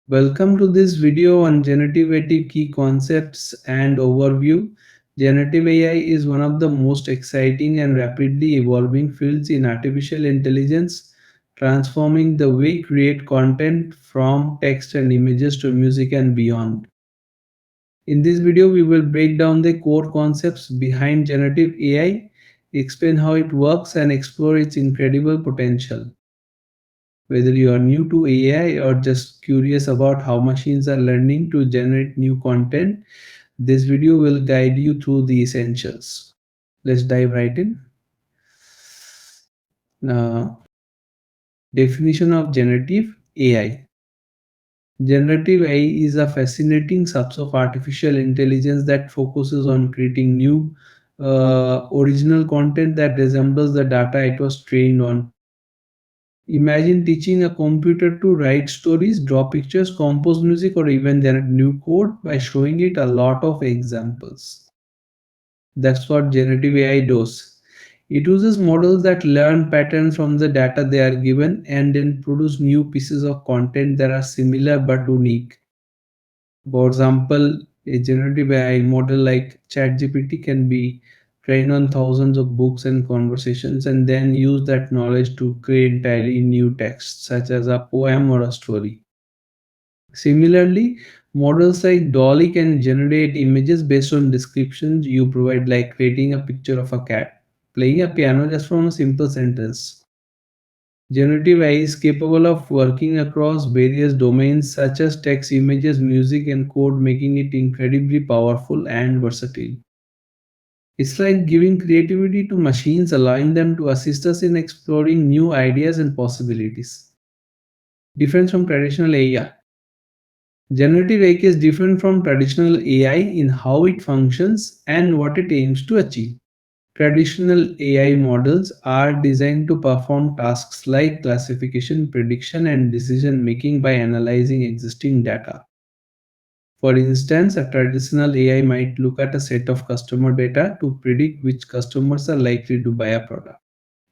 Welcome to this video on generative AI key concepts and overview. Generative AI is one of the most exciting and rapidly evolving fields in artificial intelligence, transforming the way we create content from text and images to music and beyond. In this video, we will break down the core concepts behind generative AI, explain how it works, and explore its incredible potential. Whether you are new to AI or just curious about how machines are learning to generate new content, this video will guide you through the essentials. Let's dive right in. Now, definition of generative AI. Generative AI is a fascinating subset of artificial intelligence that focuses on creating new, original content that resembles the data it was trained on. Imagine teaching a computer to write stories, draw pictures, compose music, or even generate new code by showing it a lot of examples. That's what generative AI does. It uses models that learn patterns from the data they are given and then produce new pieces of content that are similar but unique. For example, a generative AI model like ChatGPT can be trained on thousands of books and conversations and then use that knowledge to create entirely new texts, such as a poem or a story. Similarly, models like Dolly can generate images based on descriptions you provide, like creating a picture of a cat, playing a piano just from a simple sentence. Generative AI is capable of working across various domains such as text, images, music, and code, making it incredibly powerful and versatile. It's like giving creativity to machines, allowing them to assist us in exploring new ideas and possibilities. Different from traditional AI. Generative AI is different from traditional AI in how it functions and what it aims to achieve. Traditional AI models are designed to perform tasks like classification, prediction, and decision making by analyzing existing data. For instance, a traditional AI might look at a set of customer data to predict which customers are likely to buy a product.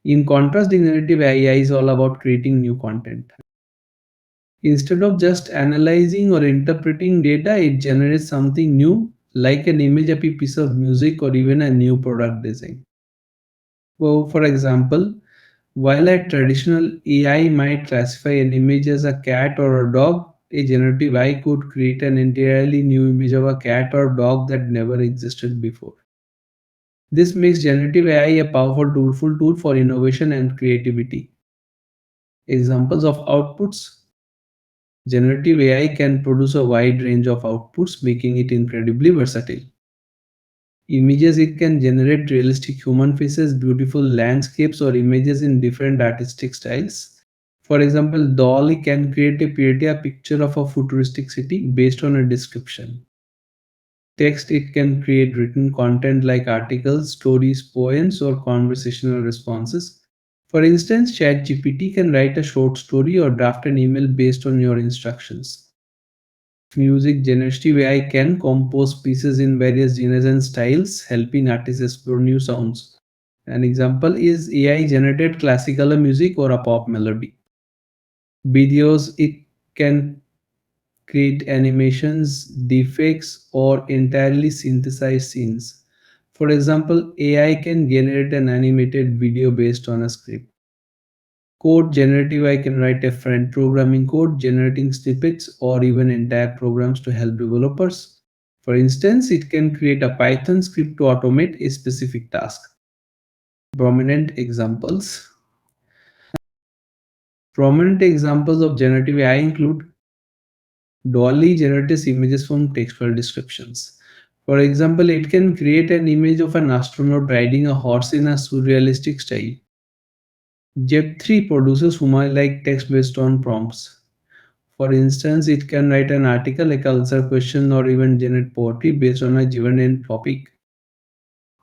In contrast, generative AI is all about creating new content. Instead of just analyzing or interpreting data, it generates something new, like an image, a piece of music, or even a new product design. So, for example, while a traditional AI might classify an image as a cat or a dog, a generative AI could create an entirely new image of a cat or dog that never existed before. This makes generative AI a powerful tool for innovation and creativity. Examples of outputs. Generative AI can produce a wide range of outputs, making it incredibly versatile. Images, it can generate realistic human faces, beautiful landscapes, or images in different artistic styles. For example, Dolly can create a pretty picture of a futuristic city based on a description. Text, it can create written content like articles, stories, poems, or conversational responses. For instance, ChatGPT can write a short story or draft an email based on your instructions. Music, generative AI can compose pieces in various genres and styles, helping artists explore new sounds. An example is AI generated classical music or a pop melody. Videos, it can create animations, defects, or entirely synthesize scenes. For example, AI can generate an animated video based on a script. Code, generative AI can write different programming code, generating snippets or even entire programs to help developers. For instance, it can create a Python script to automate a specific task. Prominent examples. Prominent examples of generative AI include Dolly generates images from textual descriptions. For example, it can create an image of an astronaut riding a horse in a surrealistic style. Jep3 produces human-like text based on prompts. For instance, it can write an article like answer question or even generate poetry based on a given topic.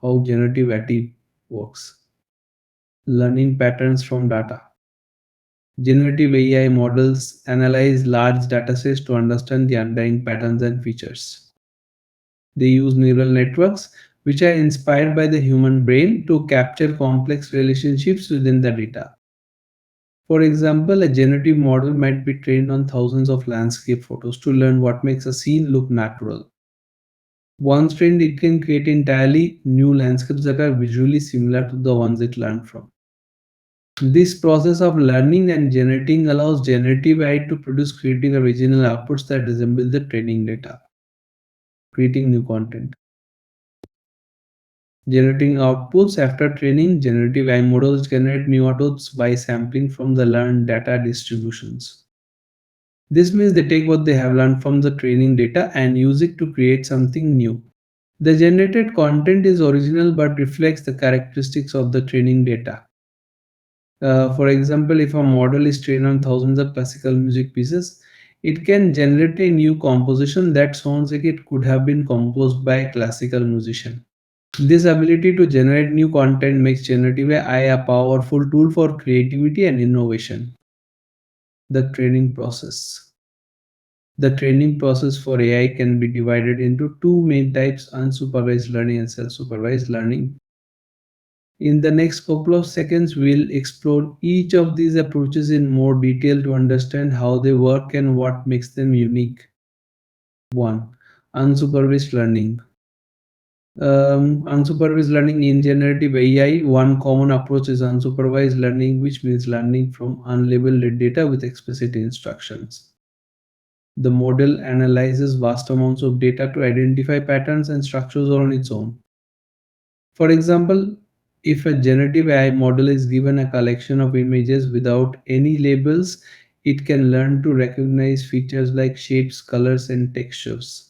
How generative AI works. Learning patterns from data. Generative AI models analyze large datasets to understand the underlying patterns and features. They use neural networks, which are inspired by the human brain, to capture complex relationships within the data. For example, a generative model might be trained on thousands of landscape photos to learn what makes a scene look natural. Once trained, it can create entirely new landscapes that are visually similar to the ones it learned from. This process of learning and generating allows generative AI to produce creative original outputs that resemble the training data, creating new content. Generating outputs after training, generative AI models generate new outputs by sampling from the learned data distributions. This means they take what they have learned from the training data and use it to create something new. The generated content is original but reflects the characteristics of the training data. For example, if a model is trained on thousands of classical music pieces, it can generate a new composition that sounds like it could have been composed by a classical musician. This ability to generate new content makes generative AI a powerful tool for creativity and innovation. The training process. The training process for AI can be divided into two main types: unsupervised learning and self supervised learning. In the next couple of seconds, we'll explore each of these approaches in more detail to understand how they work and what makes them unique. 1. Unsupervised learning. Unsupervised learning in generative AI, one common approach is unsupervised learning, which means learning from unlabeled data with explicit instructions. The model analyzes vast amounts of data to identify patterns and structures on its own. For example, if a generative AI model is given a collection of images without any labels, it can learn to recognize features like shapes, colors, and textures.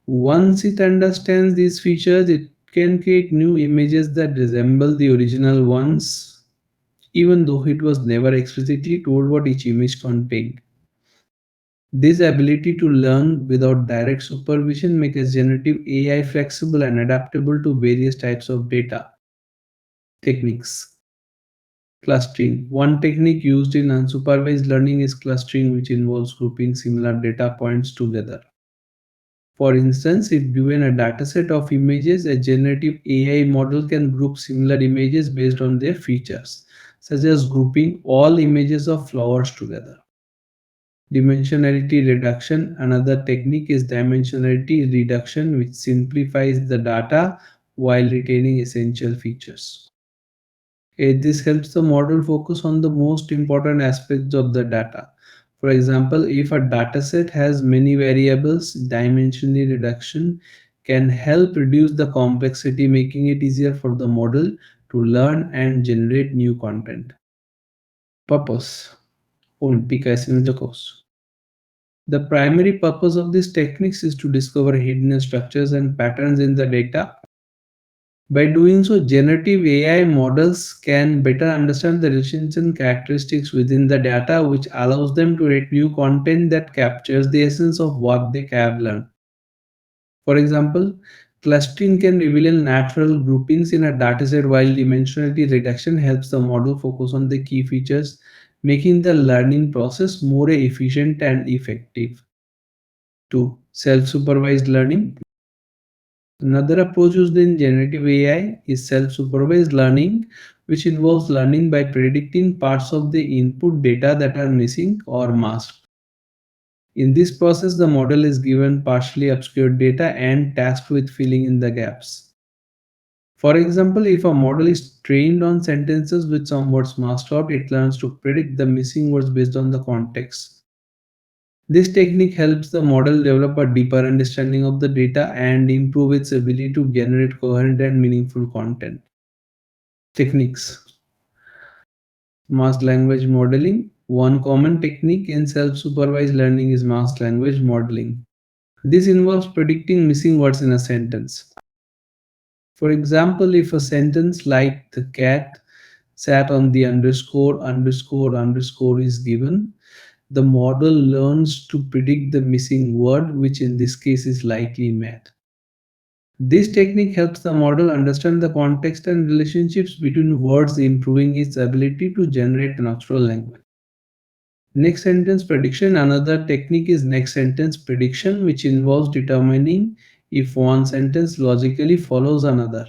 Once it understands these features, it can create new images that resemble the original ones, even though it was never explicitly told what each image contained. This ability to learn without direct supervision makes generative AI flexible and adaptable to various types of data. Techniques. Clustering. One technique used in unsupervised learning is clustering, which involves grouping similar data points together. For instance, if given a dataset of images, a generative AI model can group similar images based on their features, such as grouping all images of flowers together. Dimensionality reduction. Another technique is dimensionality reduction, which simplifies the data while retaining essential features. This helps the model focus on the most important aspects of the data. For example, if a dataset has many variables, dimensional reduction can help reduce the complexity, making it easier for the model to learn and generate new content. Purpose. The primary purpose of these techniques is to discover hidden structures and patterns in the data. By doing so, generative AI models can better understand the relationships and characteristics within the data, which allows them to create new content that captures the essence of what they have learned. For example, clustering can reveal natural groupings in a dataset, while dimensionality reduction helps the model focus on the key features, making the learning process more efficient and effective. 2. Self-supervised learning. Another approach used in generative AI is self-supervised learning, which involves learning by predicting parts of the input data that are missing or masked. In this process, the model is given partially obscured data and tasked with filling in the gaps. For example, if a model is trained on sentences with some words masked out, it learns to predict the missing words based on the context. This technique helps the model develop a deeper understanding of the data and improve its ability to generate coherent and meaningful content. Techniques. Masked language modeling. One common technique in self-supervised learning is masked language modeling. This involves predicting missing words in a sentence. For example, if a sentence like "the cat sat on the underscore is given, the model learns to predict the missing word, which in this case is likely "met." This technique helps the model understand the context and relationships between words, improving its ability to generate natural language. Next sentence prediction. Another technique is next sentence prediction, which involves determining if one sentence logically follows another.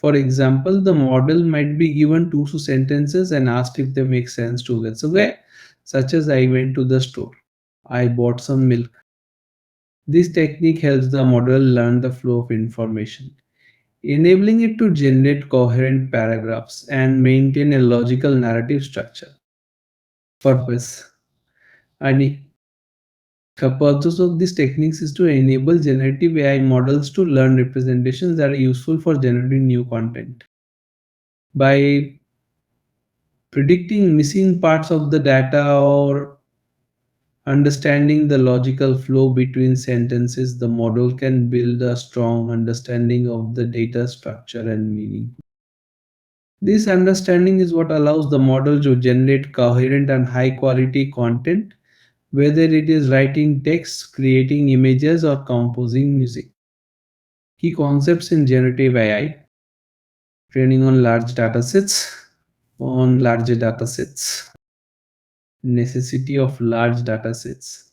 For example, the model might be given two sentences and asked if they make sense together. So, such as I went to the store, I bought some milk. This technique helps the model learn the flow of information, enabling it to generate coherent paragraphs and maintain a logical narrative structure. Purpose. And the purpose of these techniques is to enable generative AI models to learn representations that are useful for generating new content. By predicting missing parts of the data or understanding the logical flow between sentences, the model can build a strong understanding of the data structure and meaning. This understanding is what allows the model to generate coherent and high quality content, whether it is writing text, creating images, or composing music. Key concepts in generative AI: training on large datasets, necessity of large datasets.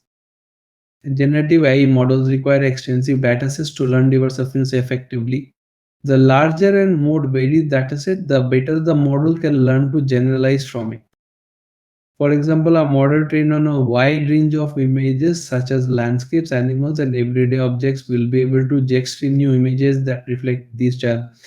Generative AI models require extensive datasets to learn diverse things effectively. The larger and more varied dataset, the better the model can learn to generalize from it. For example, a model trained on a wide range of images such as landscapes, animals, and everyday objects will be able to generate new images that reflect these challenges.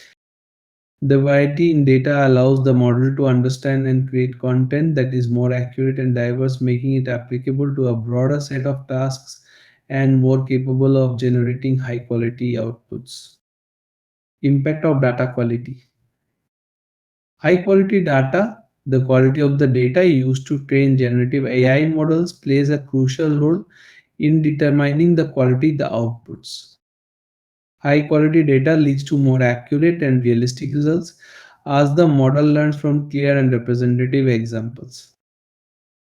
The variety in data allows the model to understand and create content that is more accurate and diverse, making it applicable to a broader set of tasks and more capable of generating high quality outputs. Impact of data quality. High quality data, the quality of the data used to train generative AI models, plays a crucial role in determining the quality of the outputs. High quality data leads to more accurate and realistic results as the model learns from clear and representative examples.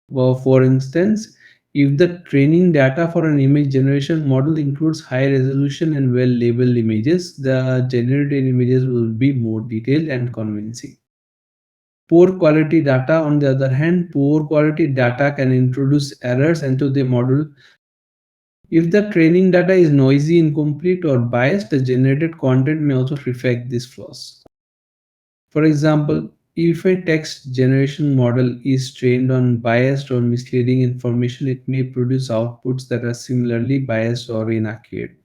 Well, for instance, if the training data for an image generation model includes high resolution and well labeled images, the generated images will be more detailed and convincing. Poor quality data, on the other hand, poor quality data can introduce errors into the model. If the training data is noisy, incomplete, or biased, the generated content may also reflect these flaws. For example, if a text generation model is trained on biased or misleading information, it may produce outputs that are similarly biased or inaccurate.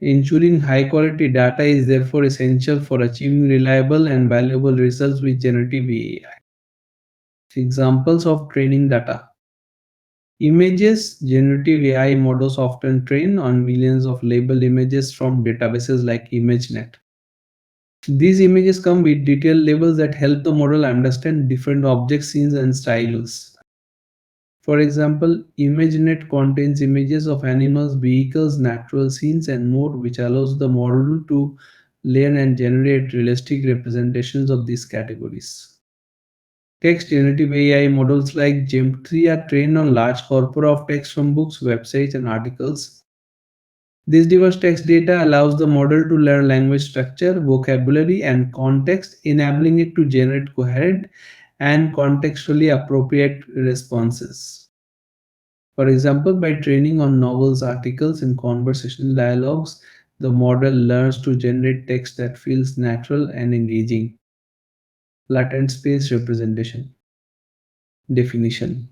Ensuring high quality data is therefore essential for achieving reliable and valuable results with generative AI. Examples of training data. Images. Generative AI models often train on millions of labeled images from databases like ImageNet. These images come with detailed labels that help the model understand different objects, scenes, and styles. For example, ImageNet contains images of animals, vehicles, natural scenes, and more, which allows the model to learn and generate realistic representations of these categories. Text generative AI models like GEM3 are trained on large corpora of text from books, websites, and articles. This diverse text data allows the model to learn language structure, vocabulary, and context, enabling it to generate coherent and contextually appropriate responses. For example, by training on novels, articles, and conversational dialogues, the model learns to generate text that feels natural and engaging. Latent space representation. Definition.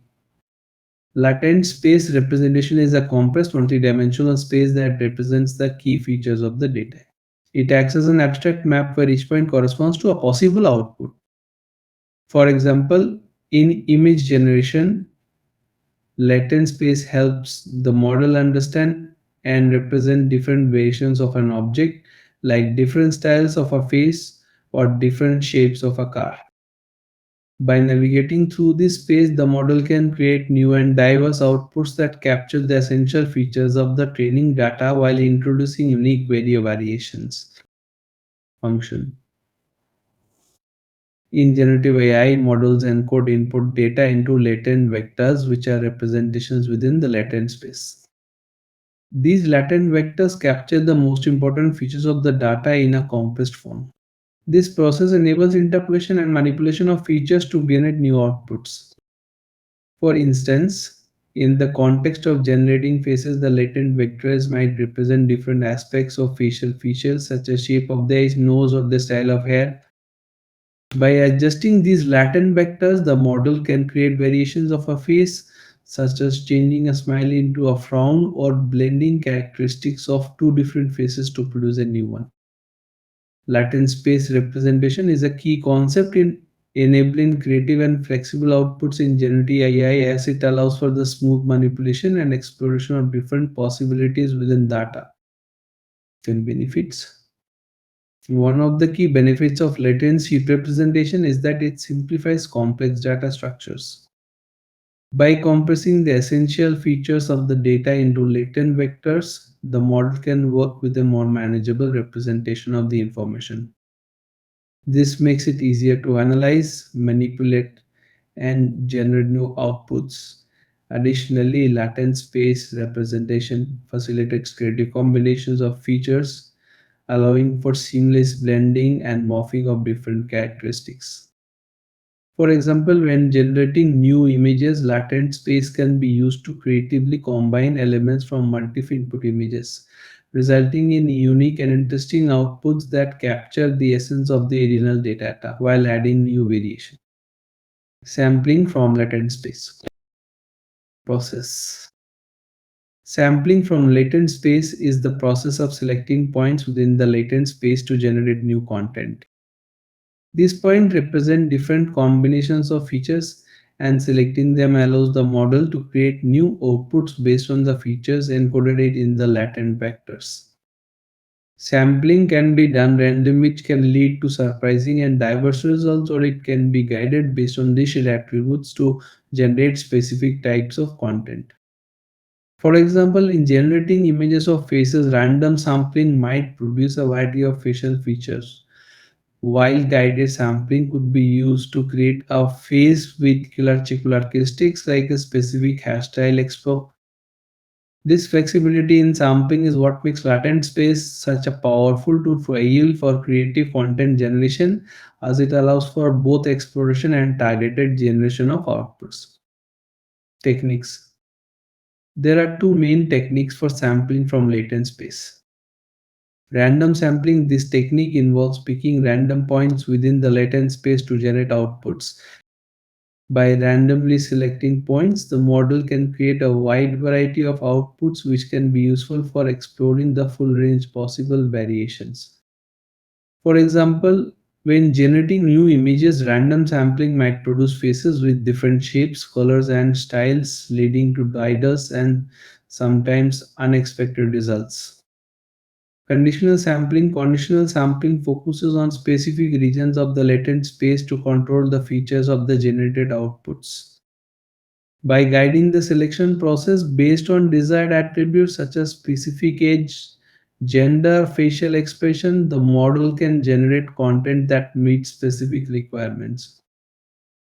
Latent space representation is a compressed multidimensional space that represents the key features of the data. It acts as an abstract map where each point corresponds to a possible output. For example, in image generation, latent space helps the model understand and represent different variations of an object, like different styles of a face or different shapes of a car. By navigating through this space, the model can create new and diverse outputs that capture the essential features of the training data while introducing unique video variations. Function. In generative AI, models encode input data into latent vectors, which are representations within the latent space. These latent vectors capture the most important features of the data in a compressed form. This process enables interpolation and manipulation of features to generate new outputs. For instance, In the context of generating faces, the latent vectors might represent different aspects of facial features, such as shape of the eyes, nose, or the style of hair. By adjusting these latent vectors, the model can create variations of a face, such as changing a smile into a frown or blending characteristics of two different faces to produce a new one. Latent space representation is a key concept in enabling creative and flexible outputs in generative AI, as it allows for the smooth manipulation and exploration of different possibilities within data. Then benefits. One of the key benefits of latent sheet representation is that it simplifies complex data structures. By compressing the essential features of the data into latent vectors, the model can work with a more manageable representation of the information. This makes it easier to analyze, manipulate, and generate new outputs. Additionally, latent space representation facilitates creative combinations of features, allowing for seamless blending and morphing of different characteristics. For example, when generating new images, latent space can be used to creatively combine elements from multiple input images, resulting in unique and interesting outputs that capture the essence of the original data while adding new variation. Sampling from latent space. Process. Sampling from latent space is the process of selecting points within the latent space to generate new content. These points represent different combinations of features, and selecting them allows the model to create new outputs based on the features encoded in the latent vectors. Sampling can be done random, which can lead to surprising and diverse results, or it can be guided based on these attributes to generate specific types of content. For example, in generating images of faces, random sampling might produce a variety of facial features, while guided sampling could be used to create a face with characteristics like a specific hairstyle expo. This flexibility in sampling is what makes latent space such a powerful tool for AI for creative content generation, as it allows for both exploration and targeted generation of outputs. Techniques. There are two main techniques for sampling from latent space. Random sampling. This technique involves picking random points within the latent space to generate outputs. By randomly selecting points, the model can create a wide variety of outputs which can be useful for exploring the full range possible variations. For example, when generating new images, random sampling might produce faces with different shapes, colors, and styles, leading to diverse and sometimes unexpected results. Conditional sampling. Conditional sampling focuses on specific regions of the latent space to control the features of the generated outputs. By guiding the selection process based on desired attributes such as specific age, gender, facial expression, the model can generate content that meets specific requirements.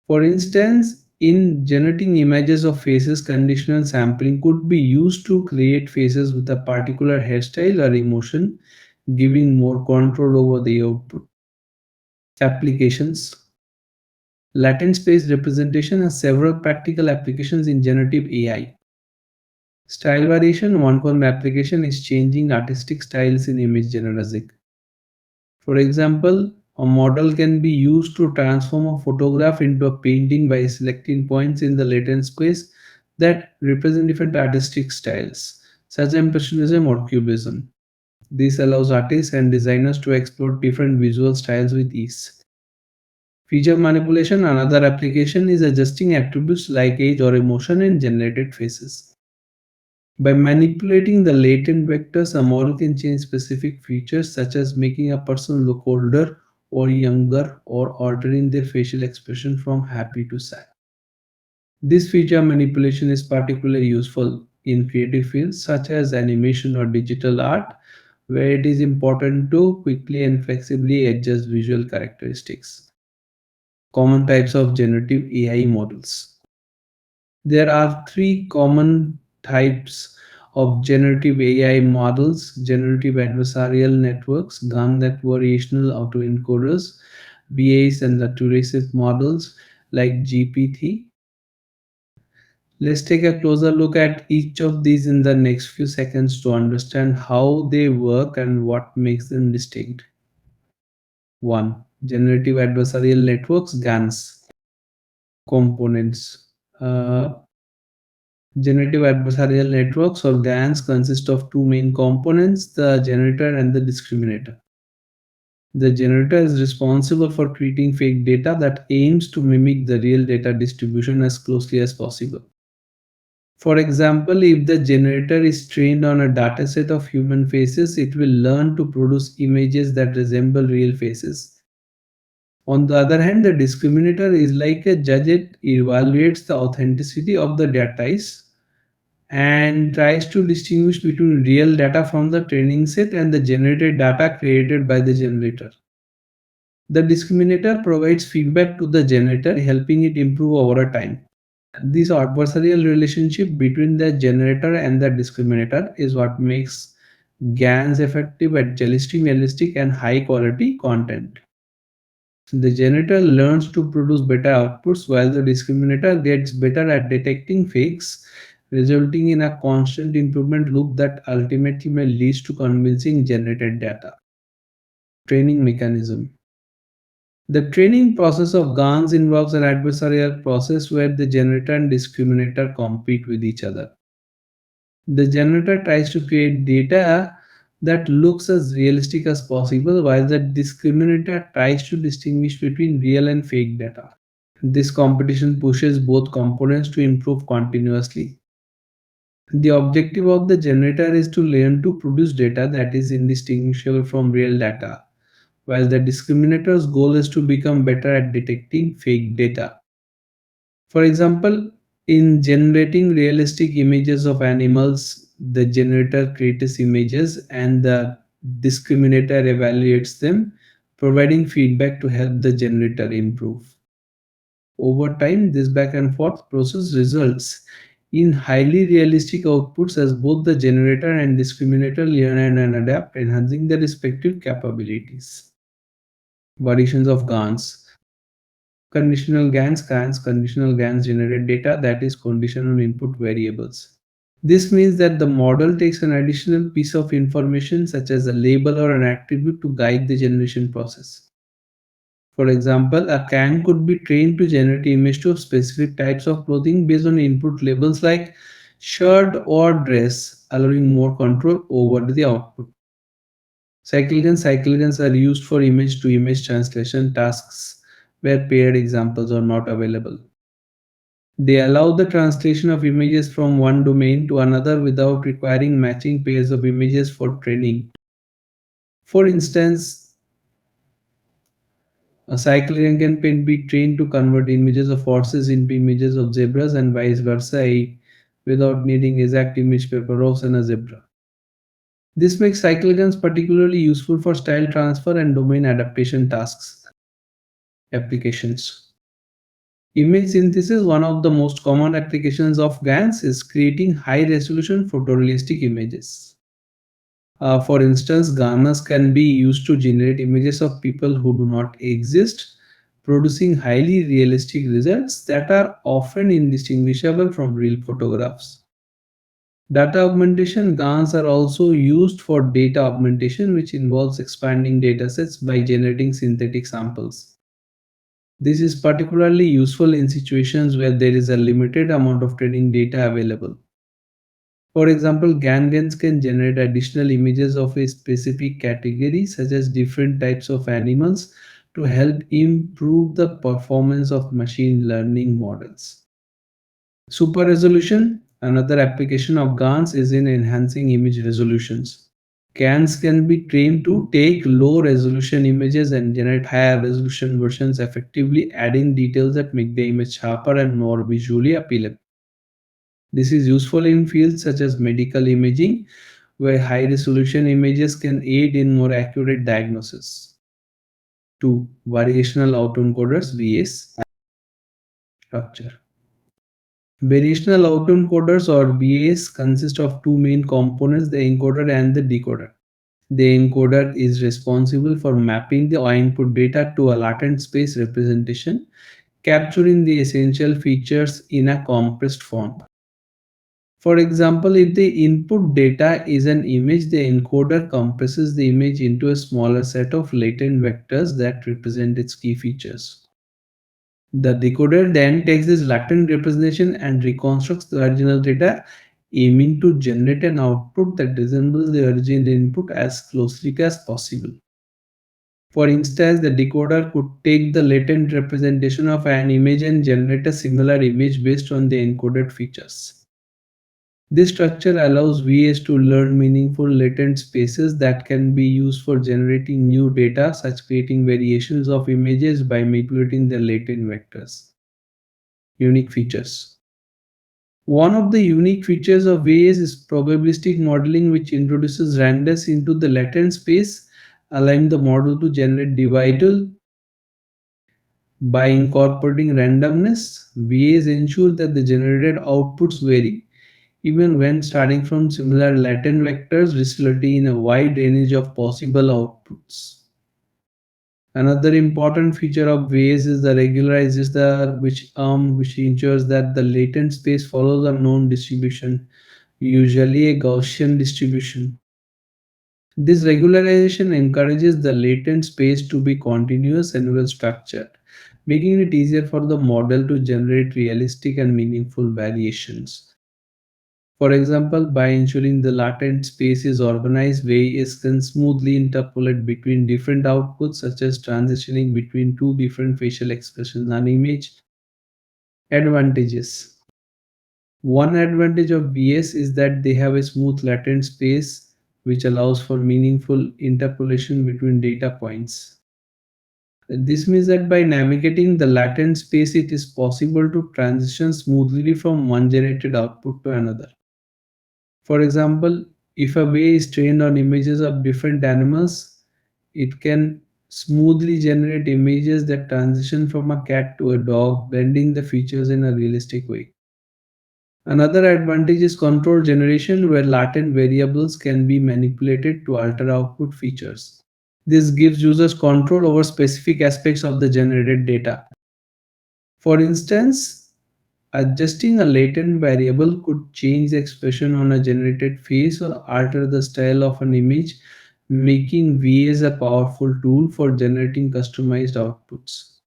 For instance, in generating images of faces, conditional sampling could be used to create faces with a particular hairstyle or emotion, giving more control over the output. Applications. Latent space representation has several practical applications in generative AI. Style variation. One common application is changing artistic styles in image generation. For example, a model can be used to transform a photograph into a painting by selecting points in the latent space that represent different artistic styles, such as Impressionism or Cubism. This allows artists and designers to explore different visual styles with ease. Feature manipulation. Another application is adjusting attributes like age or emotion in generated faces. By manipulating the latent vectors, a model can change specific features such as making a person look older or younger or altering their facial expression from happy to sad. This feature manipulation is particularly useful in creative fields such as animation or digital art, where it is important to quickly and flexibly adjust visual characteristics. Common types of generative AI models. There are three common types of generative AI models: generative adversarial networks, GAN that variational autoencoders, VAEs, and the Autoregressive models like GPT. Let's take a closer look at each of these in the next few seconds to understand how they work and what makes them distinct. 1. Generative Adversarial Networks GANs. Components. Uh, Generative Adversarial Networks or GANs consist of two main components, the generator and the discriminator. The generator is responsible for creating fake data that aims to mimic the real data distribution as closely as possible. For example, if the generator is trained on a dataset of human faces, it will learn to produce images that resemble real faces. On the other hand, the discriminator is like a judge. It evaluates the authenticity of the data and tries to distinguish between real data from the training set and the generated data created by the generator. The discriminator provides feedback to the generator, helping it improve over time. This adversarial relationship between the generator and the discriminator is what makes GANs effective at suggesting realistic and high quality content. The generator learns to produce better outputs while the discriminator gets better at detecting fakes, resulting in a constant improvement loop that ultimately may lead to convincing generated data. Training mechanism. The training process of GANs involves an adversarial process where the generator and discriminator compete with each other. The generator tries to create data that looks as realistic as possible, while the discriminator tries to distinguish between real and fake data. This competition pushes both components to improve continuously. The objective of the generator is to learn to produce data that is indistinguishable from real data, while the discriminator's goal is to become better at detecting fake data. For example, in generating realistic images of animals, the generator creates images and the discriminator evaluates them, providing feedback to help the generator improve. Over time, this back and forth process results in highly realistic outputs as both the generator and discriminator learn and adapt, enhancing their respective capabilities. Variations of GANs. Conditional GANs generate data that is conditional on input variables. This means that the model takes an additional piece of information such as a label or an attribute to guide the generation process. For example, a CAN could be trained to generate images of specific types of clothing based on input labels like shirt or dress, allowing more control over the output. Cycligans are used for image to image translation tasks where paired examples are not available. They allow the translation of images from one domain to another without requiring matching pairs of images for training. For instance, a cyclic can be trained to convert images of horses into images of zebras and vice versa without needing exact image paper horse and a zebra. This makes cycligans particularly useful for style transfer and domain adaptation tasks. Applications. Image synthesis, one of the most common applications of GANs, is creating high-resolution photorealistic images. For instance, GANs can be used to generate images of people who do not exist, producing highly realistic results that are often indistinguishable from real photographs. Data augmentation GANs are also used for data augmentation, which involves expanding datasets by generating synthetic samples. This is particularly useful in situations where there is a limited amount of training data available. For example, GANs can generate additional images of a specific category, such as different types of animals, to help improve the performance of machine learning models. Super resolution, another application of GANs, is in enhancing image resolutions. GANs can be trained to take low resolution images and generate higher resolution versions effectively, adding details that make the image sharper and more visually appealing. This is useful in fields such as medical imaging, where high resolution images can aid in more accurate diagnosis. 2. Variational Autoencoders VAEs structure. Variational autoencoders or VAs consist of two main components, the encoder and the decoder. The encoder is responsible for mapping the input data to a latent space representation, capturing the essential features in a compressed form. For example, if the input data is an image, the encoder compresses the image into a smaller set of latent vectors that represent its key features. The decoder then takes this latent representation and reconstructs the original data, aiming to generate an output that resembles the original input as closely as possible. For instance, the decoder could take the latent representation of an image and generate a similar image based on the encoded features. This structure allows VAs to learn meaningful latent spaces that can be used for generating new data, such creating variations of images by manipulating the latent vectors. Unique features. One of the unique features of VAs is probabilistic modeling, which introduces randomness into the latent space, allowing the model to generate dividal. By incorporating randomness, VAs ensure that the generated outputs vary, even when starting from similar latent vectors, resulting in a wide range of possible outputs. Another important feature of VAs is the regularization, which ensures that the latent space follows a known distribution, usually a Gaussian distribution. This regularization encourages the latent space to be continuous and well structured, making it easier for the model to generate realistic and meaningful variations. For example, by ensuring the latent space is organized, VAEs can smoothly interpolate between different outputs, such as transitioning between two different facial expressions and image. Advantages. One advantage of VS is that they have a smooth latent space, which allows for meaningful interpolation between data points. This means that by navigating the latent space, it is possible to transition smoothly from one generated output to another. For example, if a way is trained on images of different animals, it can smoothly generate images that transition from a cat to a dog, blending the features in a realistic way. Another advantage is control generation, where latent variables can be manipulated to alter output features. This gives users control over specific aspects of the generated data. For instance, adjusting a latent variable could change the expression on a generated face or alter the style of an image, making VAs a powerful tool for generating customized outputs.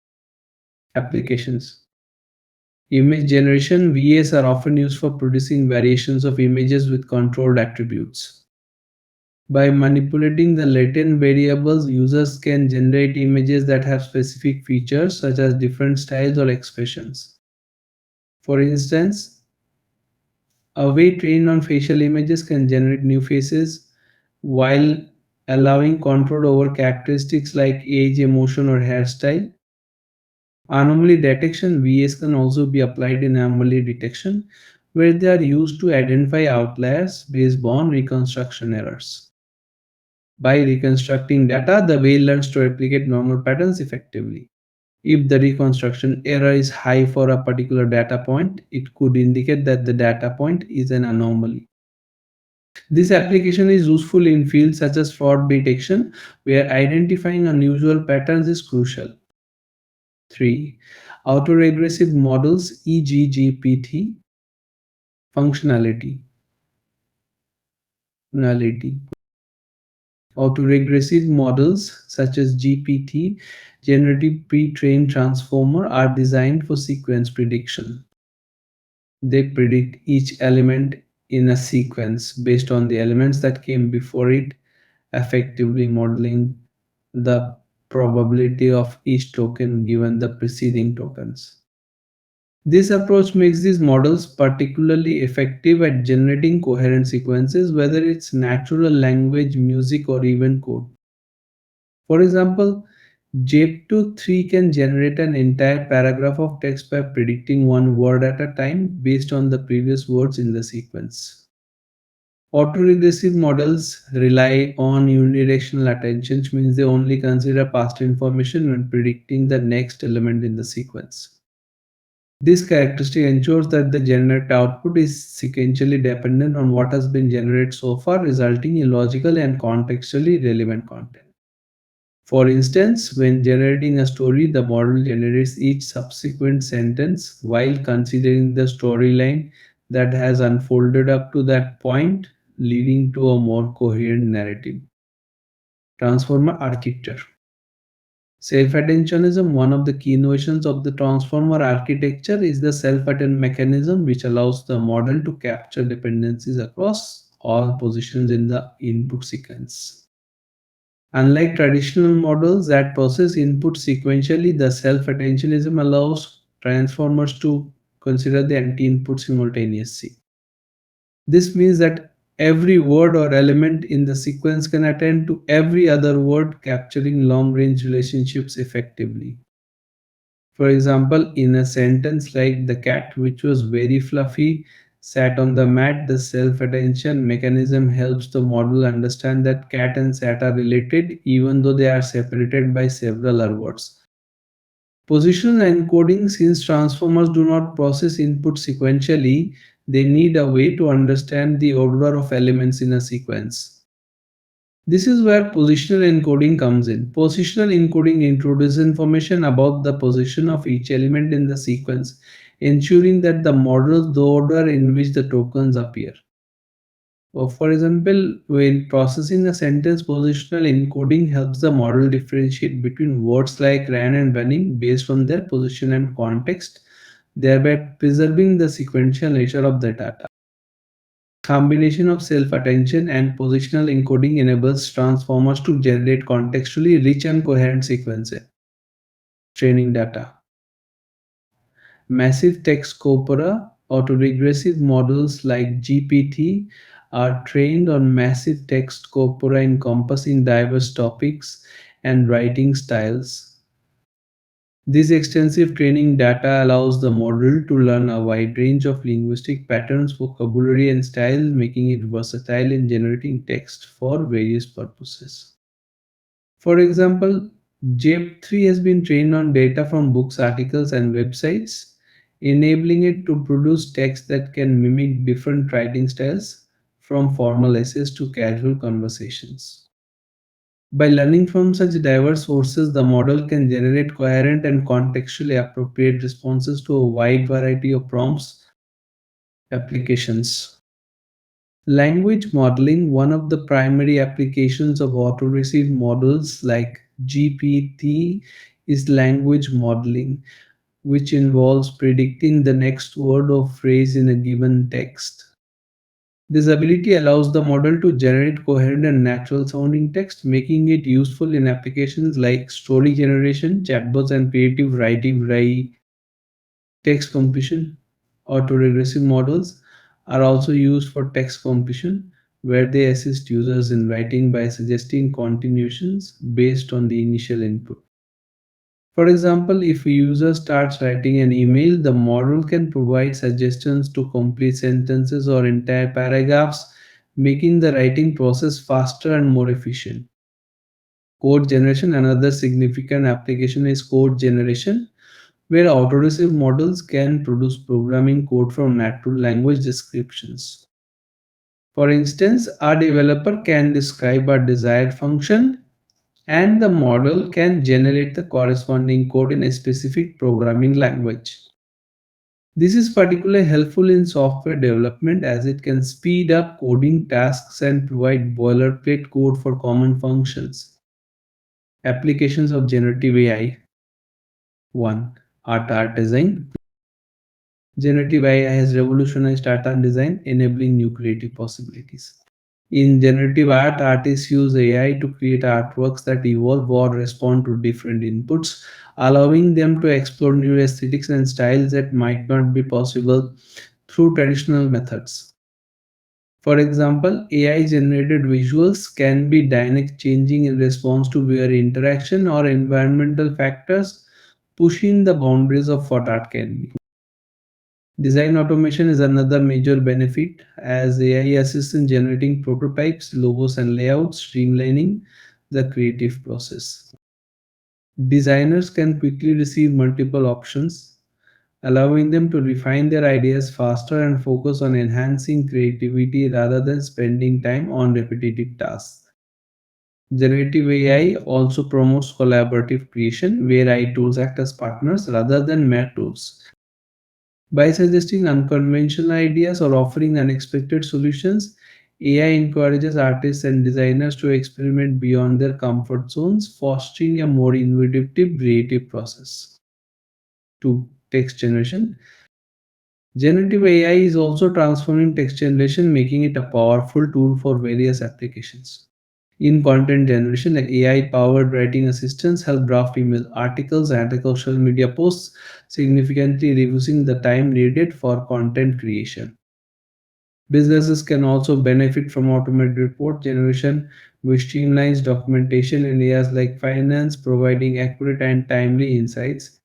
Applications. Image generation. VAs are often used for producing variations of images with controlled attributes. By manipulating the latent variables, users can generate images that have specific features such as different styles or expressions. For instance, a way trained on facial images can generate new faces while allowing control over characteristics like age, emotion, or hairstyle. Anomaly detection. VAs can also be applied in anomaly detection, where they are used to identify outliers based on reconstruction errors. By reconstructing data, the VA learns to replicate normal patterns effectively. If the reconstruction error is high for a particular data point, it could indicate that the data point is an anomaly. This application is useful in fields such as fraud detection, where identifying unusual patterns is crucial. 3. Autoregressive models, e.g. GPT. Functionality. Autoregressive models such as GPT, generative pre-trained transformer, are designed for sequence prediction. They predict each element in a sequence based on the elements that came before it, effectively modeling the probability of each token given the preceding tokens. This approach makes these models particularly effective at generating coherent sequences, whether it's natural language, music, or even code. For example, JEP-3 can generate an entire paragraph of text by predicting one word at a time based on the previous words in the sequence. Autoregressive models rely on unidirectional attention, which means they only consider past information when predicting the next element in the sequence. This characteristic ensures that the generated output is sequentially dependent on what has been generated so far, resulting in logical and contextually relevant content. For instance, when generating a story, the model generates each subsequent sentence while considering the storyline that has unfolded up to that point, leading to a more coherent narrative. Transformer architecture. Self-attentionism, one of the key innovations of the transformer architecture, is the self-attend mechanism, which allows the model to capture dependencies across all positions in the input sequence. Unlike traditional models that process input sequentially, the self-attentionism allows transformers to consider the anti-input simultaneously. This means that every word or element in the sequence can attend to every other word, capturing long-range relationships effectively. For example, in a sentence like "the cat, which was very fluffy, sat on the mat," the self-attention mechanism helps the model understand that cat and sat are related even though they are separated by several other words. Positional encoding, since transformers do not process input sequentially, they need a way to understand the order of elements in a sequence. This is where positional encoding comes in. Positional encoding introduces information about the position of each element in the sequence, ensuring that the models the order in which the tokens appear. For example, when processing a sentence, positional encoding helps the model differentiate between words like ran and running based on their position and context, thereby preserving the sequential nature of the data. Combination of self-attention and positional encoding enables transformers to generate contextually rich and coherent sequences. Training data. Massive text corpora, autoregressive models like GPT, are trained on massive text corpora encompassing diverse topics and writing styles. This extensive training data allows the model to learn a wide range of linguistic patterns, vocabulary, and style, making it versatile in generating text for various purposes. For example, JEP3 has been trained on data from books, articles, and websites, enabling it to produce text that can mimic different writing styles, from formal essays to casual conversations. By learning from such diverse sources, the model can generate coherent and contextually appropriate responses to a wide variety of prompts. Applications. Language modeling, one of the primary applications of autoregressive models like GPT, is language modeling, which involves predicting the next word or phrase in a given text. This ability allows the model to generate coherent and natural sounding text, making it useful in applications like story generation, chatbots, and creative writing. Text compression. Autoregressive models are also used for text compression, where they assist users in writing by suggesting continuations based on the initial input. For example, if a user starts writing an email, the model can provide suggestions to complete sentences or entire paragraphs, making the writing process faster and more efficient. Code generation, another significant application is code generation, where autoregressive models can produce programming code from natural language descriptions. For instance, a developer can describe a desired function and the model can generate the corresponding code in a specific programming language. This is particularly helpful in software development as it can speed up coding tasks and provide boilerplate code for common functions. Applications of generative AI. 1. Art design. Generative AI has revolutionized art and design, enabling new creative possibilities. In generative art, artists use AI to create artworks that evolve or respond to different inputs, allowing them to explore new aesthetics and styles that might not be possible through traditional methods. For example, AI generated visuals can be dynamic, changing in response to viewer interaction or environmental factors, pushing the boundaries of what art can be. Design automation is another major benefit as AI assists in generating prototypes, logos, and layouts, streamlining the creative process. Designers can quickly receive multiple options, allowing them to refine their ideas faster and focus on enhancing creativity rather than spending time on repetitive tasks. Generative AI also promotes collaborative creation, where AI tools act as partners rather than mere tools. By suggesting unconventional ideas or offering unexpected solutions, AI encourages artists and designers to experiment beyond their comfort zones, fostering a more innovative, creative process. 2. Text generation. Generative AI is also transforming text generation, making it a powerful tool for various applications. In content generation, AI-powered writing assistants help draft email articles and social media posts, significantly reducing the time needed for content creation. Businesses can also benefit from automated report generation, which streamlines documentation in areas like finance, providing accurate and timely insights.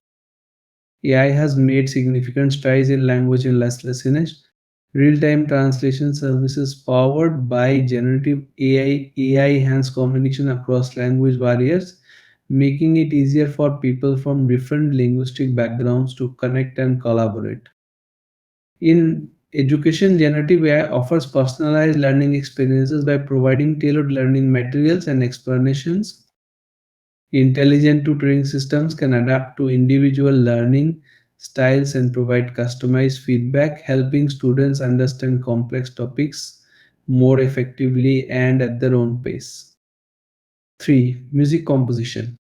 AI has made significant strides in language lessons. Real-time translation services powered by generative AI enhance communication across language barriers, making it easier for people from different linguistic backgrounds to connect and collaborate. In education, generative AI offers personalized learning experiences by providing tailored learning materials and explanations. Intelligent tutoring systems can adapt to individual learning styles and provide customized feedback, helping students understand complex topics more effectively and at their own pace. 3. Music composition.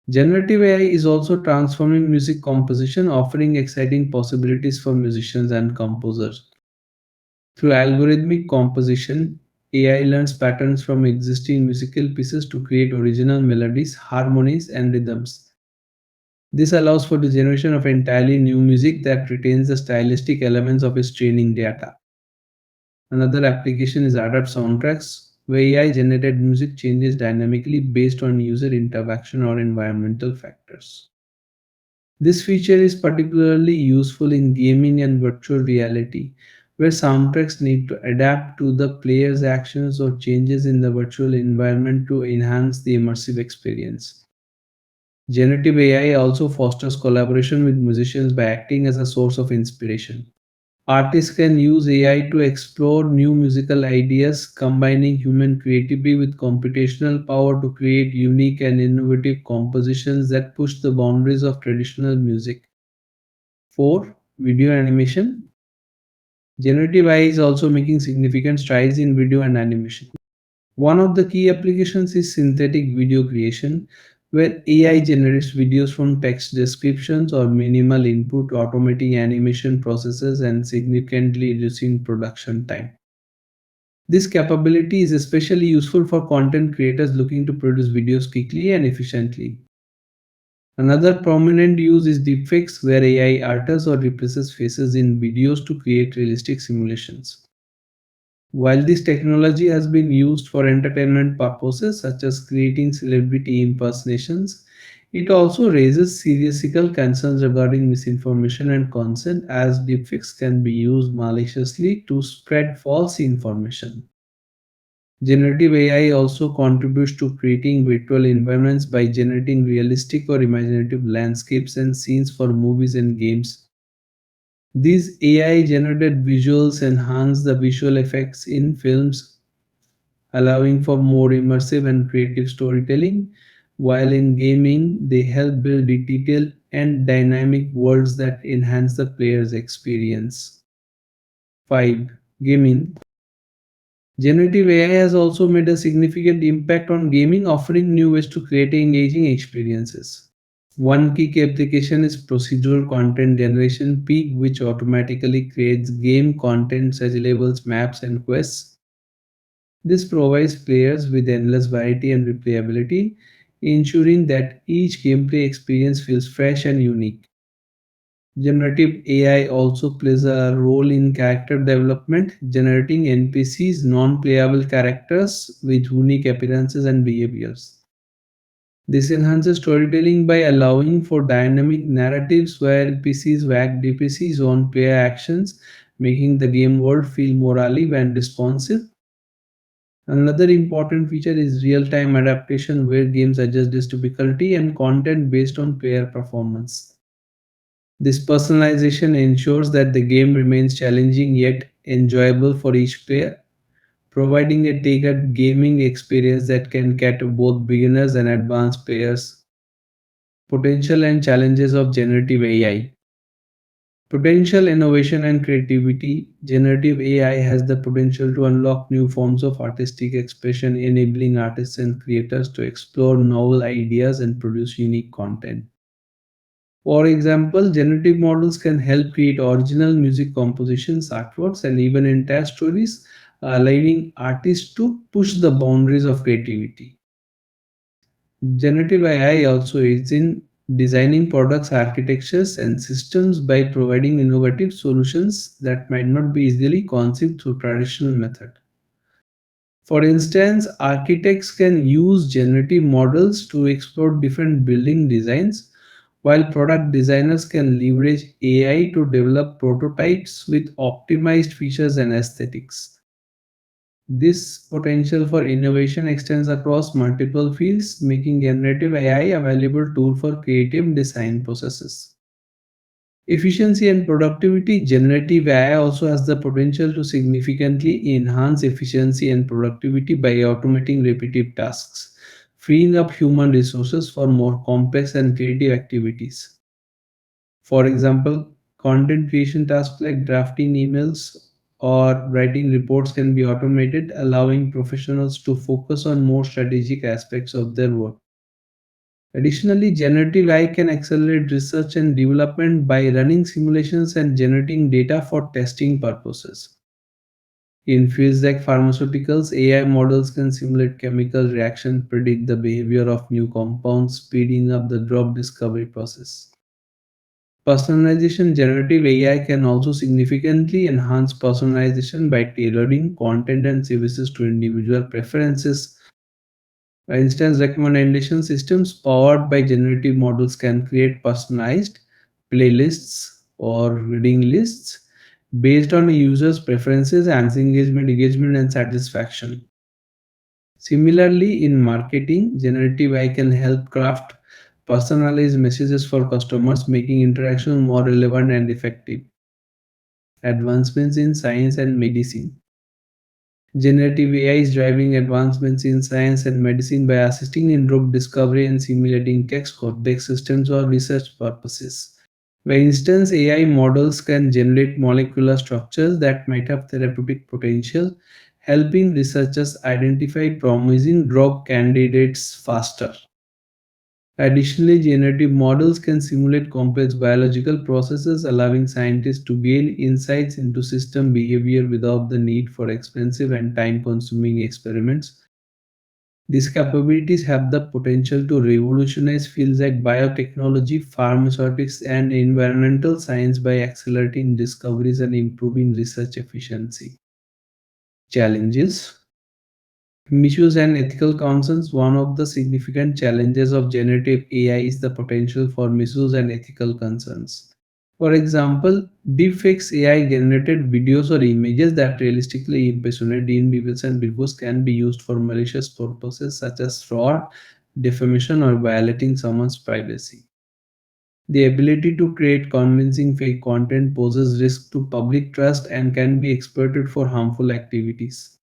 Generative AI is also transforming music composition, offering exciting possibilities for musicians and composers. Through algorithmic composition, AI learns patterns from existing musical pieces to create original melodies, harmonies, and rhythms. This allows for the generation of entirely new music that retains the stylistic elements of its training data. Another application is adapt soundtracks, where AI generated music changes dynamically based on user interaction or environmental factors. This feature is particularly useful in gaming and virtual reality, where soundtracks need to adapt to the player's actions or changes in the virtual environment to enhance the immersive experience. Generative AI also fosters collaboration with musicians by acting as a source of inspiration. Artists can use AI to explore new musical ideas, combining human creativity with computational power to create unique and innovative compositions that push the boundaries of traditional music. 4. Video animation. Generative AI is also making significant strides in video and animation. One of the key applications is synthetic video creation, where AI generates videos from text descriptions or minimal input, automating animation processes and significantly reducing production time. This capability is especially useful for content creators looking to produce videos quickly and efficiently. Another prominent use is deepfakes, where AI alters or replaces faces in videos to create realistic simulations. While this technology has been used for entertainment purposes such as creating celebrity impersonations, it also raises serious ethical concerns regarding misinformation and consent, as deepfakes can be used maliciously to spread false information. Generative AI also contributes to creating virtual environments by generating realistic or imaginative landscapes and scenes for movies and games. These AI generated visuals enhance the visual effects in films, allowing for more immersive and creative storytelling, while in gaming, they help build detailed and dynamic worlds that enhance the player's experience. 5. Gaming. Generative AI has also made a significant impact on gaming, offering new ways to create engaging experiences. One key application is procedural content generation peak, which automatically creates game content such as levels, maps, and quests. This provides players with endless variety and replayability, ensuring that each gameplay experience feels fresh and unique. Generative AI also plays a role in character development, generating NPCs, non-playable characters with unique appearances and behaviors. This enhances storytelling by allowing for dynamic narratives where NPCs wag DPCs on player actions, making the game world feel more alive and responsive. Another important feature is real-time adaptation, where games adjust difficulty and content based on player performance. This personalization ensures that the game remains challenging yet enjoyable for each player, providing a tailored gaming experience that can cater both beginners and advanced players. Potential and challenges of generative AI. Potential innovation and creativity. Generative AI has the potential to unlock new forms of artistic expression, enabling artists and creators to explore novel ideas and produce unique content. For example, generative models can help create original music compositions, artworks, and even entire stories, allowing artists to push the boundaries of creativity. Generative AI also aids in designing products, architectures, and systems by providing innovative solutions that might not be easily conceived through traditional methods. For instance, architects can use generative models to explore different building designs, while product designers can leverage AI to develop prototypes with optimized features and aesthetics. This potential for innovation extends across multiple fields, making generative AI a valuable tool for creative design processes. Efficiency and productivity. Generative AI also has the potential to significantly enhance efficiency and productivity by automating repetitive tasks, freeing up human resources for more complex and creative activities. For example, content creation tasks like drafting emails or writing reports can be automated, allowing professionals to focus on more strategic aspects of their work. Additionally, generative AI can accelerate research and development by running simulations and generating data for testing purposes. In fields like pharmaceuticals, AI models can simulate chemical reactions, predict the behavior of new compounds, speeding up the drug discovery process. Personalization. Generative AI can also significantly enhance personalization by tailoring content and services to individual preferences. For instance, recommendation systems powered by generative models can create personalized playlists or reading lists based on a user's preferences and engagement and satisfaction. Similarly, in marketing, generative AI can help craft personalized messages for customers, making interaction more relevant and effective. Advancements in science and medicine. Generative AI is driving advancements in science and medicine by assisting in drug discovery and simulating text complex systems for research purposes. For instance, AI models can generate molecular structures that might have therapeutic potential, helping researchers identify promising drug candidates faster. Additionally, generative models can simulate complex biological processes, allowing scientists to gain insights into system behavior without the need for expensive and time consuming experiments. These capabilities have the potential to revolutionize fields like biotechnology, pharmaceutics, and environmental science by accelerating discoveries and improving research efficiency. Challenges. Misuse and ethical concerns. One of the significant challenges of generative AI is the potential for misuse and ethical concerns. For example, deepfakes AI generated videos or images that realistically impersonate individuals and billboards can be used for malicious purposes such as fraud, defamation, or violating someone's privacy. The ability to create convincing fake content poses risk to public trust and can be exploited for harmful activities.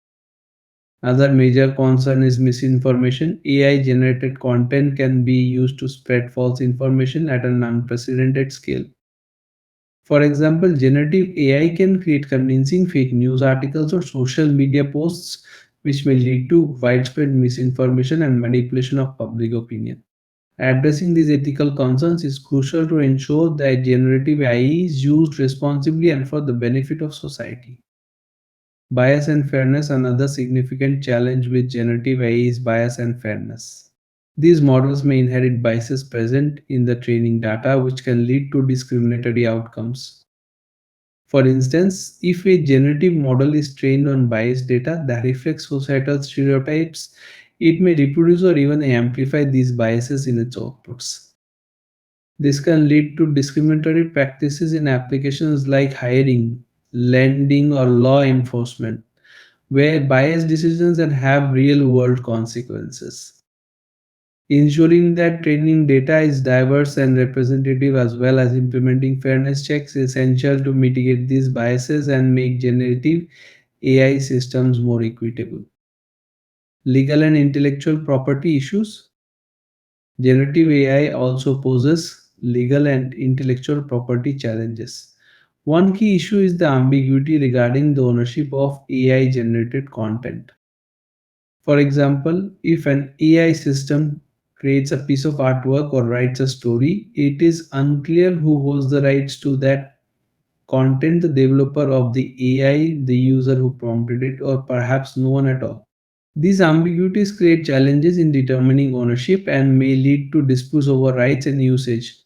Another major concern is misinformation. AI generated content can be used to spread false information at an unprecedented scale. For example, generative AI can create convincing fake news articles or social media posts, which may lead to widespread misinformation and manipulation of public opinion. Addressing these ethical concerns is crucial to ensure that generative AI is used responsibly and for the benefit of society. Bias and fairness. Another significant challenge with generative AI is bias and fairness. These models may inherit biases present in the training data, which can lead to discriminatory outcomes. For instance, if a generative model is trained on biased data that reflects societal stereotypes, it may reproduce or even amplify these biases in its outputs. This can lead to discriminatory practices in applications like hiring, lending, or law enforcement, where biased decisions can have real world consequences. Ensuring that training data is diverse and representative as well as implementing fairness checks is essential to mitigate these biases and make generative AI systems more equitable. Legal and intellectual property issues. Generative AI also poses legal and intellectual property challenges. One key issue is the ambiguity regarding the ownership of AI generated content. For example, if an AI system creates a piece of artwork or writes a story, it is unclear who holds the rights to that content: the developer of the AI, the user who prompted it, or perhaps no one at all. These ambiguities create challenges in determining ownership and may lead to disputes over rights and usage.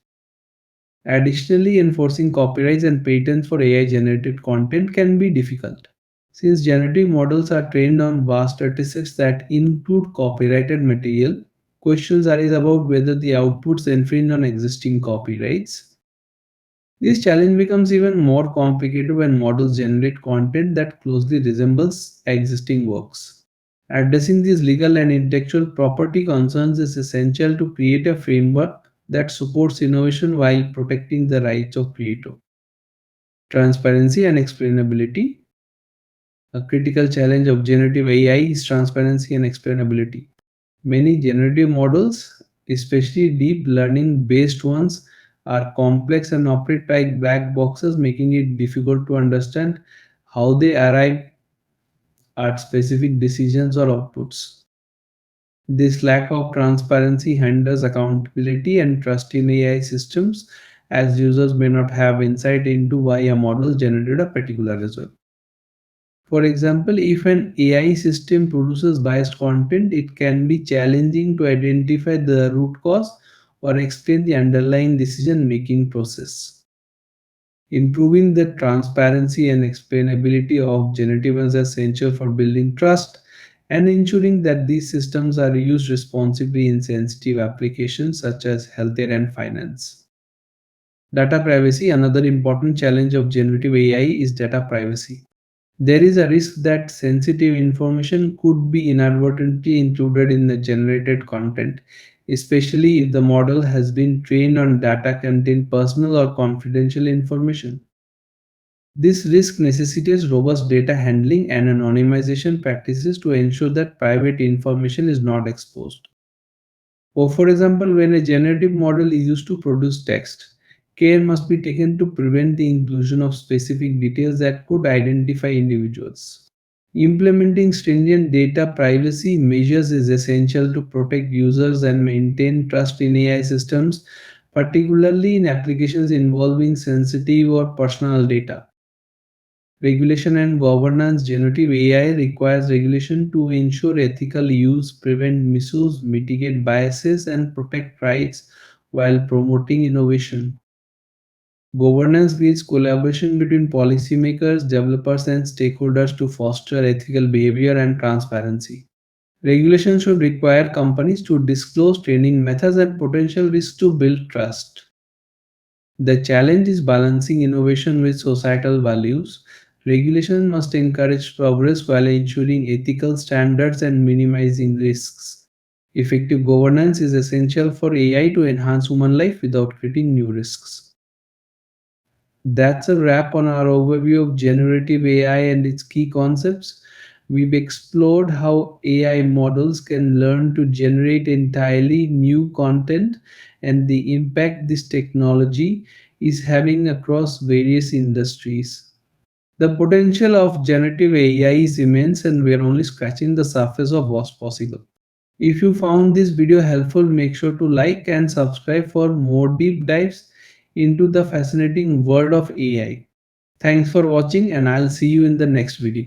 Additionally, enforcing copyrights and patents for AI generated content can be difficult. Since generative models are trained on vast datasets that include copyrighted material, questions arise about whether the outputs infringe on existing copyrights. This challenge becomes even more complicated when models generate content that closely resembles existing works. Addressing these legal and intellectual property concerns is essential to create a framework that supports innovation while protecting the rights of creators. Transparency and explainability. A critical challenge of generative AI is transparency and explainability. Many generative models, especially deep learning based ones, are complex and operate like black boxes, making it difficult to understand how they arrive at specific decisions or outputs. This lack of transparency hinders accountability and trust in AI systems, as users may not have insight into why a model generated a particular result. For example, if an AI system produces biased content, it can be challenging to identify the root cause or explain the underlying decision making process. Improving the transparency and explainability of generative is essential for building trust and ensuring that these systems are used responsibly in sensitive applications such as healthcare and finance. Data privacy. Another important challenge of generative AI is data privacy. There is a risk that sensitive information could be inadvertently included in the generated content, especially if the model has been trained on data containing personal or confidential information. This risk necessitates robust data handling and anonymization practices to ensure that private information is not exposed. Or for example, when a generative model is used to produce text, care must be taken to prevent the inclusion of specific details that could identify individuals. Implementing stringent data privacy measures is essential to protect users and maintain trust in AI systems, particularly in applications involving sensitive or personal data. Regulation and governance. Generative AI requires regulation to ensure ethical use, prevent misuse, mitigate biases, and protect rights while promoting innovation. Governance needs collaboration between policymakers, developers, and stakeholders to foster ethical behavior and transparency. Regulation should require companies to disclose training methods and potential risks to build trust. The challenge is balancing innovation with societal values. Regulation must encourage progress while ensuring ethical standards and minimizing risks. Effective governance is essential for AI to enhance human life without creating new risks. That's a wrap on our overview of generative AI and its key concepts. We've explored how AI models can learn to generate entirely new content and the impact this technology is having across various industries. The potential of generative AI is immense, and we are only scratching the surface of what's possible. If you found this video helpful, make sure to like and subscribe for more deep dives into the fascinating world of AI. Thanks for watching, and I'll see you in the next video.